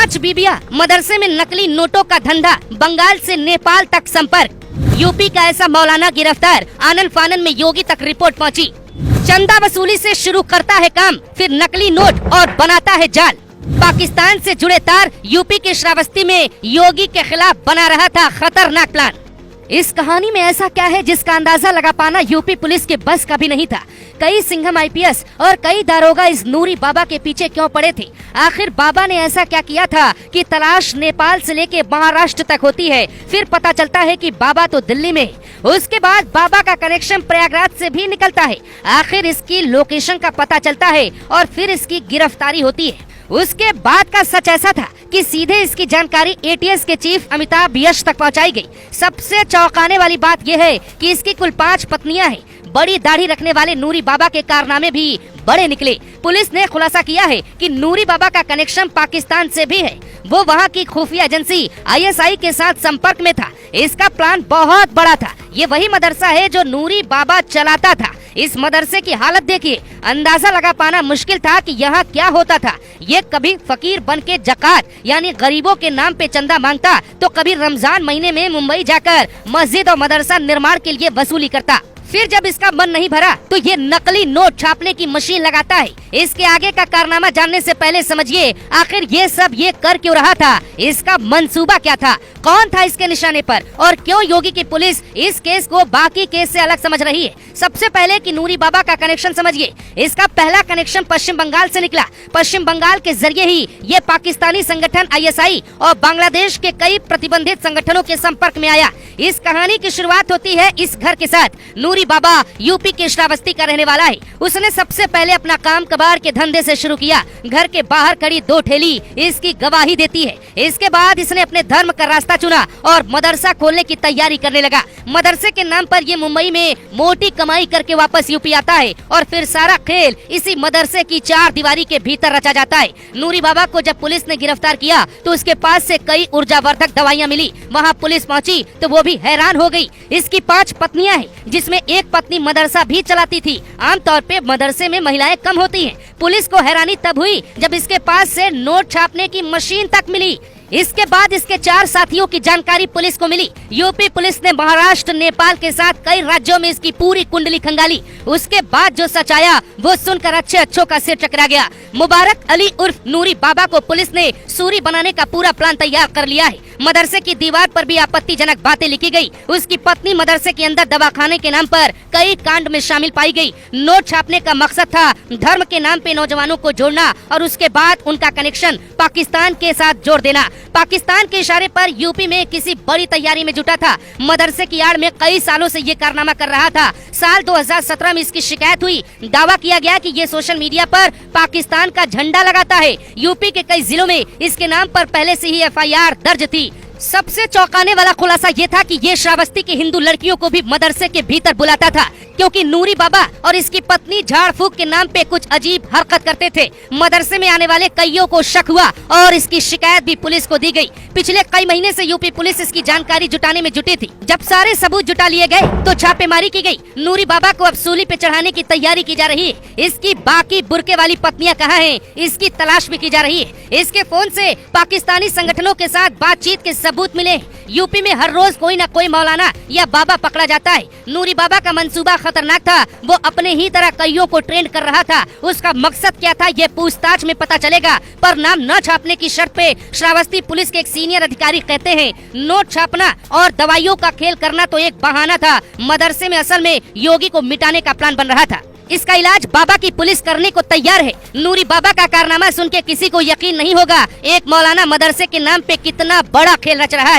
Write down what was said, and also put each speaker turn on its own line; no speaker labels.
5 बीबियां, मदरसे में नकली नोटों का धंधा, बंगाल से नेपाल तक संपर्क। यूपी का ऐसा मौलाना गिरफ्तार, आनन फानन में योगी तक रिपोर्ट पहुंची। चंदा वसूली से शुरू करता है काम, फिर नकली नोट और बनाता है जाल। पाकिस्तान से जुड़े तार, यूपी के श्रावस्ती में योगी के खिलाफ बना रहा था खतरनाक प्लान। इस कहानी में ऐसा क्या है जिसका अंदाजा लगा पाना यूपी पुलिस के बस का भी नहीं था। कई सिंघम आईपीएस और कई दारोगा इस नूरी बाबा के पीछे क्यों पड़े थे? आखिर बाबा ने ऐसा क्या किया था कि तलाश नेपाल से लेके महाराष्ट्र तक होती है। फिर पता चलता है कि बाबा तो दिल्ली में है। उसके बाद बाबा का कनेक्शन प्रयागराज से भी निकलता है। आखिर इसकी लोकेशन का पता चलता है और फिर इसकी गिरफ्तारी होती है। उसके बाद का सच ऐसा था कि सीधे इसकी जानकारी एटीएस के चीफ अमिताभ यश तक पहुंचाई गई। सबसे चौंकाने वाली बात यह है कि इसकी कुल 5 पत्नियां हैं। बड़ी दाढ़ी रखने वाले नूरी बाबा के कारनामे भी बड़े निकले। पुलिस ने खुलासा किया है कि नूरी बाबा का कनेक्शन पाकिस्तान से भी है। वो वहाँ की खुफिया एजेंसी आईएसआई के साथ संपर्क में था। इसका प्लान बहुत बड़ा था। ये वही मदरसा है जो नूरी बाबा चलाता था। इस मदरसे की हालत देखिए, अंदाजा लगा पाना मुश्किल था कि यहाँ क्या होता था। ये कभी फकीर बन के जकात यानी गरीबों के नाम पे चंदा मांगता, तो कभी रमजान महीने में मुंबई जाकर मस्जिद और मदरसा निर्माण के लिए वसूली करता। फिर जब इसका मन नहीं भरा तो ये नकली नोट छापने की मशीन लगाता है। इसके आगे का कारनामा जानने से पहले समझिए आखिर ये सब ये कर क्यों रहा था, इसका मंसूबा क्या था, कौन था इसके निशाने पर और क्यों योगी की पुलिस इस केस को बाकी केस से अलग समझ रही है। सबसे पहले कि नूरी बाबा का कनेक्शन समझिए। इसका पहला कनेक्शन पश्चिम बंगाल से निकला। पश्चिम बंगाल के जरिए ही ये पाकिस्तानी संगठन आईएसआई और बांग्लादेश के कई प्रतिबंधित संगठनों के संपर्क में आया। इस कहानी की शुरुआत होती है इस घर के साथ। नूरी बाबा यूपी के श्रावस्ती का रहने वाला है। उसने सबसे पहले अपना काम कबाड़ के धंधे से शुरू किया। घर के बाहर खड़ी 2 ठेली इसकी गवाही देती है। इसके बाद इसने अपने धर्म का रास्ता चुना और मदरसा खोलने की तैयारी करने लगा। मदरसे के नाम पर ये मुंबई में मोटी कमाई करके वापस यूपी आता है और फिर सारा खेल इसी मदरसे की 4 दीवारी के भीतर रचा जाता है। नूरी बाबा को जब पुलिस ने गिरफ्तार किया तो उसके पास से कई ऊर्जावर्धक दवाइयाँ मिली। वहाँ पुलिस पहुँची तो वो भी हैरान हो गयी। इसकी 5 पत्नियां हैं, जिसमें एक पत्नी मदरसा भी चलाती थी। आमतौर पे मदरसे में महिलाएं कम होती हैं। पुलिस को हैरानी तब हुई जब इसके पास से नोट छापने की मशीन तक मिली। इसके बाद इसके 4 साथियों की जानकारी पुलिस को मिली। यूपी पुलिस ने महाराष्ट्र, नेपाल के साथ कई राज्यों में इसकी पूरी कुंडली खंगाली। उसके बाद जो सच आया वो सुनकर अच्छों का सिर चकरा गया। मुबारक अली उर्फ नूरी बाबा को पुलिस ने सूरी बनाने का पूरा प्लान तैयार कर लिया है। मदरसे की दीवार पर भी आपत्तिजनक बातें लिखी गई। उसकी पत्नी मदरसे के अंदर दवाखाने के नाम पर कई कांड में शामिल पाई गई। नोट छापने का मकसद था धर्म के नाम पे नौजवानों को जोड़ना और उसके बाद उनका कनेक्शन पाकिस्तान के साथ जोड़ देना। पाकिस्तान के इशारे पर यूपी में किसी बड़ी तैयारी में जुटा था। मदरसे की आड़ में कई सालों से ये कारनामा कर रहा था। साल 2017 में इसकी शिकायत हुई। दावा किया गया कि ये सोशल मीडिया पर पाकिस्तान का झंडा लगाता है। यूपी के कई जिलों में इसके नाम पर पहले से ही एफआईआर दर्ज थी। सबसे चौंकाने वाला खुलासा ये था कि ये श्रावस्ती की हिंदू लड़कियों को भी मदरसे के भीतर बुलाता था, क्योंकि नूरी बाबा और इसकी पत्नी झाड़ फूक के नाम पे कुछ अजीब हरकत करते थे। मदरसे में आने वाले कईयों को शक हुआ और इसकी शिकायत भी पुलिस को दी गई। पिछले कई महीने से यूपी पुलिस इसकी जानकारी जुटाने में जुटी थी। जब सारे सबूत जुटा लिए गए तो छापेमारी की गई। नूरी बाबा को अब सूली पे चढ़ाने की तैयारी की जा रही है। इसकी बाकी बुरके वाली पत्नियां कहाँ हैं, इसकी तलाश भी की जा रही है। इसके फोन से पाकिस्तानी संगठनों के साथ बातचीत के सबूत मिले। यूपी में हर रोज कोई न कोई मौलाना या बाबा पकड़ा जाता है। नूरी बाबा का मंसूबा खतरनाक था। वो अपने ही तरह कईयों को ट्रेंड कर रहा था। उसका मकसद क्या था ये पूछताछ में पता चलेगा, पर नाम न छापने की शर्त पे श्रावस्ती पुलिस के एक सीनियर अधिकारी कहते हैं नोट छापना और दवाइयों का खेल करना तो एक बहाना था। मदरसे में असल में योगी को मिटाने का प्लान बन रहा था। इसका इलाज बाबा की पुलिस करने को तैयार है। नूरी बाबा का कारनामा सुन के किसी को यकीन नहीं होगा एक मौलाना मदरसे के नाम पे कितना बड़ा खेल रच रहा है।